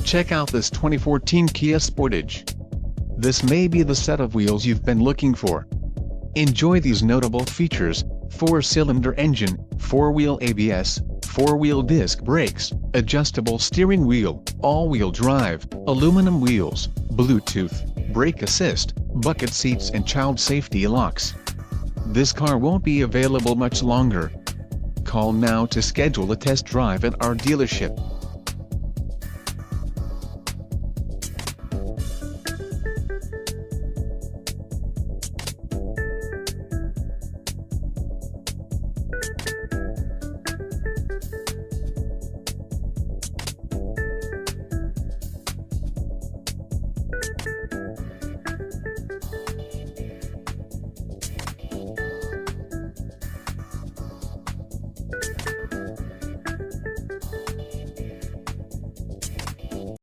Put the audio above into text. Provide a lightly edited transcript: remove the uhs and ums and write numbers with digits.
Check out this 2014 Kia Sportage. This may be the set of wheels you've been looking for. Enjoy these notable features: 4-cylinder engine, 4-wheel ABS, 4-wheel disc brakes, adjustable steering wheel, all-wheel drive, aluminum wheels, Bluetooth, brake assist, bucket seats and child safety locks. This car won't be available much longer. Call now to schedule a test drive at our dealership.